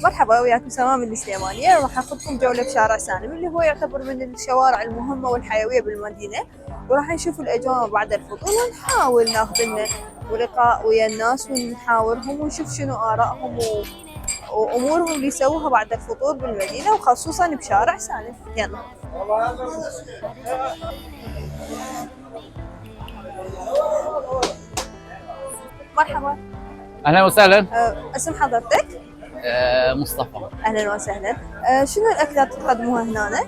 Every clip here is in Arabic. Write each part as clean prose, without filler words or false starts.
مرحبا وياكم سماء من السليمانية. راح اخذكم جولة بشارع سالم اللي هو يعتبر من الشوارع المهمة والحيوية بالمدينة، وراح نشوف الاجواء بعد الفطور ونحاول ناخذ لنا ولقاء ويا الناس ونحاورهم ونشوف شنو آرائهم وامورهم اللي يسووها بعد الفطور بالمدينة وخصوصا بشارع سالم. يلا. مرحبا. اهلا وسهلا. اسم حضرتك؟ مصطفى. اهلا وسهلا. شنو الاكلات تقدموها هنا؟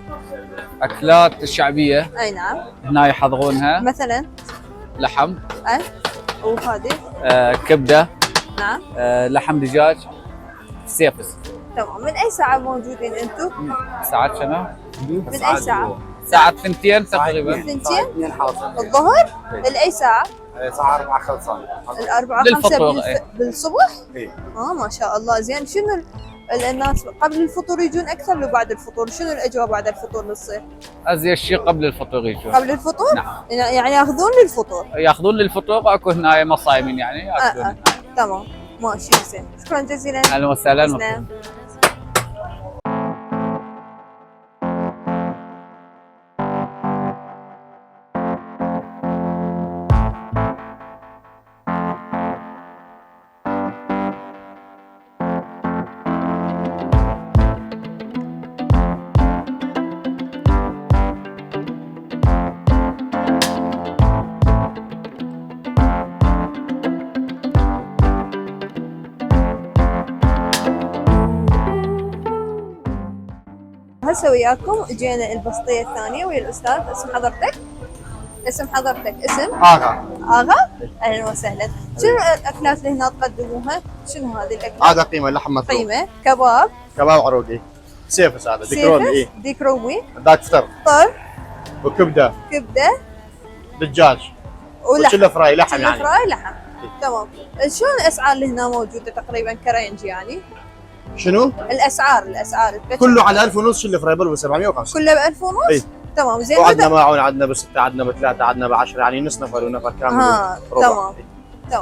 اكلات الشعبيه. اي نعم. هنا يحضرونها مثلا لحم. وهذه كبده. نعم. لحم دجاج. سيفس. تمام. من اي ساعه موجودين انتم؟ ساعات شنو؟ من اي ساعه؟ ساعة 2 تقريبا. 2 الظهر؟ لاي ساعه؟ الساعة 4 خلصان. الأربعة للفطور. 5 بالصبح؟ اي. ما شاء الله. زين شنو الناس قبل الفطور يجون اكثر لو بعد الفطور؟ شنو الاجواء بعد الفطور اللي تصير؟ ازيد شيء قبل الفطور يجون. قبل الفطور؟ نعم. يعني ياخذون للفطور؟ ياخذون للفطور. اكو هنا مصايمين يعني ياكلون. تمام ماشي. زين شكرا جزيلا. اهلا وسهلا. تسلم. هسه وياكم جينا البسطية الثانية ويا الأستاذ. اسم حضرتك؟ اسم آغا. آغا؟ أهلا وسهلا. شنو الأكلات اللي هنا تقدموها؟ شنو هذه الأكلات؟ هذا قيمة لحم مفروم. قيمة، كباب. كباب عروقي. سيفس هذا ديكرومي. اي. ديكرومي. ذاك فطر. وكبدة. كبدة. دجاج. وشله فراي لحم يعني. فراي لحم. تمام. شلون الأسعار اللي هنا موجودة تقريبا كرينج يعني؟ شنو؟ الأسعار كله على 1000 ونص. شله فراي ب 750. كله ب 1000 ونص؟ اي. تمام. زين. وعندنا معون، عندنا بستة، عندنا ب3، عندنا ب10، يعني نص نفر ونفر كامل. تمام.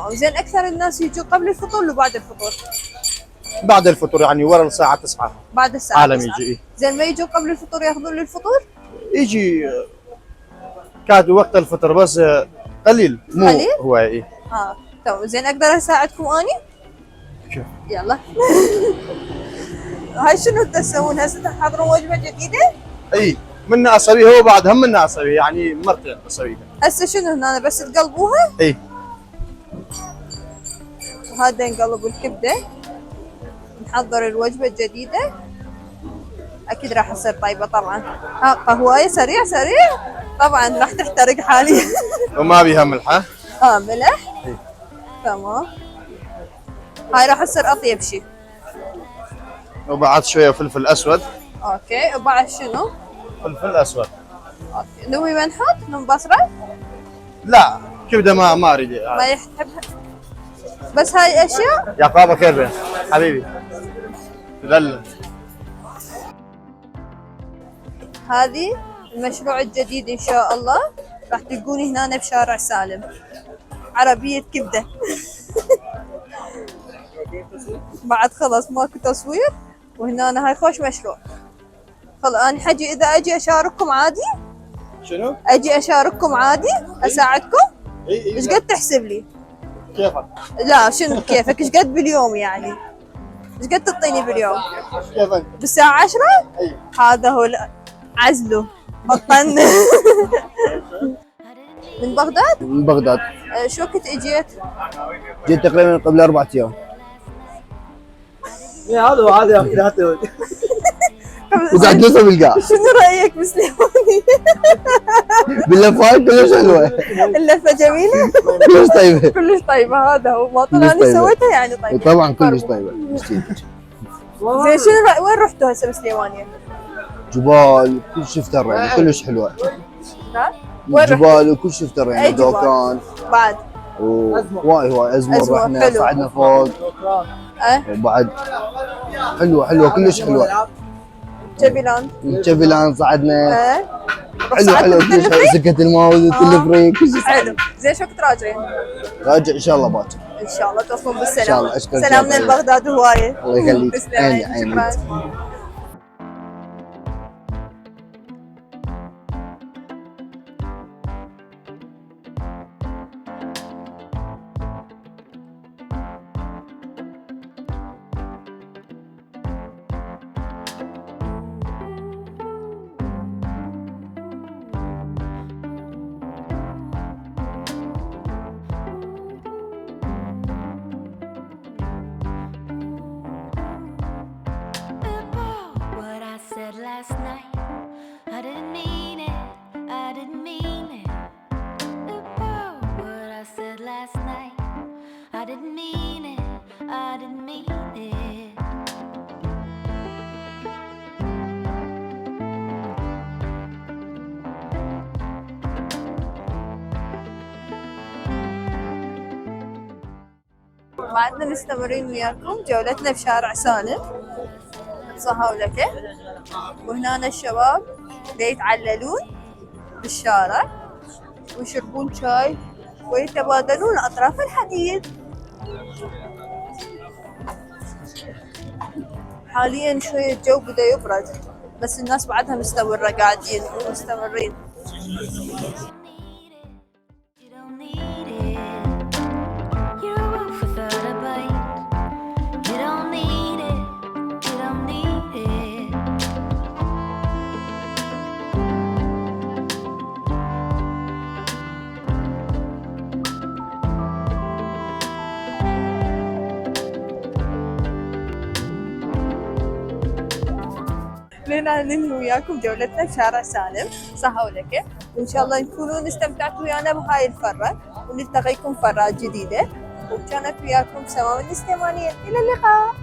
زين أكثر الناس يجوا قبل الفطور ولا بعد الفطور؟ بعد الفطور يعني ورا الساعة 9. بعد الساعة عالم 9. يجي. زين ما يجوا قبل الفطور ياخذون للفطور؟ يجي كاد وقت الفطر بس قليل. مو قليل؟ هو اي. تمام. زين اقدر اساعدكم اني؟ شوف. يلا. هاي شنو تسوون هسه؟ تحضرون وجبة جديدة؟ اي منا اسويها وبعد هم منا اسويها، يعني مرتين اسويها. هسه شنو هنا بس تقلبوها؟ اي. وهذا نقلب الكبدة، نحضر الوجبة الجديدة. اكيد راح تصير طيبة طبعا. قهواية سريع طبعا راح تحترق حاليا. وما بيها ملح. ملح؟ اي. تمام. هاي راح تصير اطيب شيء. وبعد شويه فلفل اسود. اوكي. وبعد شنو؟ فلفل اسود. اوكي. نوي ما نحط؟ نوم بصرة؟ لا كبده ما اريد. ما يحبها. بس هاي اشياء. يا بابا كيف حبيبي؟ تذلل. هذه المشروع الجديد ان شاء الله راح تلقوني هنا بشارع سالم. عربية كبدة. بعد خلص ماكو تصوير وهنا هاي خوش مشروع. خلص انا حجي اذا اجي اشارككم عادي؟ شنو؟ اجي اشارككم عادي؟ اساعدكم؟ اي. ايش قد تحسب لي؟ كيفك؟ لا شنو كيفك؟ ايش قد باليوم يعني؟ ايش قد تعطيني باليوم؟ كيف انت؟ بالساعة 10؟ اي. هذا هو عزله بطن. من بغداد؟ من بغداد. شو وقت اجيت؟ جيت تقريبا قبل 4 ايام. هذا هذا وقاعد نوصل بالقاع. شنو رايك بسليمانية؟ باللفات كلش حلوه. اللفه جميله؟ كلش طيبه. كلش طيبه. هذا هو ما طلعني طيبة. سويتها يعني طيبه. طبعا كلش طيبه. زين شنو وين رحتوا هسه بسليمانية؟ جبال كل شيء افتر كلش حلوه. ها؟ وين رحتوا؟ جبال وكل شيء افتر أي جبال؟ دوكان بعد هواي ازمر رحنا حلو. صعدنا فوق. وبعد حلوه كلش حلوه. جبلان جبلان صعدنا. حلو صعدتوا كلش. سكة الماء والتلفريك كل شيء. حلو. زين شو وقت راجعين؟ راجع ان شاء الله باكر. ان شاء الله توصلون إن بالسلامه. شاء الله، أشكرك سلامنا يا طيب. لبغداد هوايه. الله يخليك. تسلم عيني، عيني. عيني. شكرا. What I said last night, I didn't mean it, I didn't mean it. About what I said last night, I didn't mean it, I didn't mean it. بعدنا مستمرين وياكم جولتنا بشارع سالم صهاولكه، وهنا الشباب يتعللون بالشارع ويشربون شاي ويتبادلون اطراف الحديث. حاليا شوية الجو بدا يبرد بس الناس بعدها مستمرة قاعدين مستمرين. You don't need it. You're a wolf without a bite. You don't need it. You don't need it. لنا ننهي وياكم جولتنا بشارع سالم صهاولكه، وان شاء الله تكونون استمتعتوا ويانا بهاي الفرة، ونلتقيكم فرات جديدة. وكانت وياكم سما من السليمانية، الى اللقاء.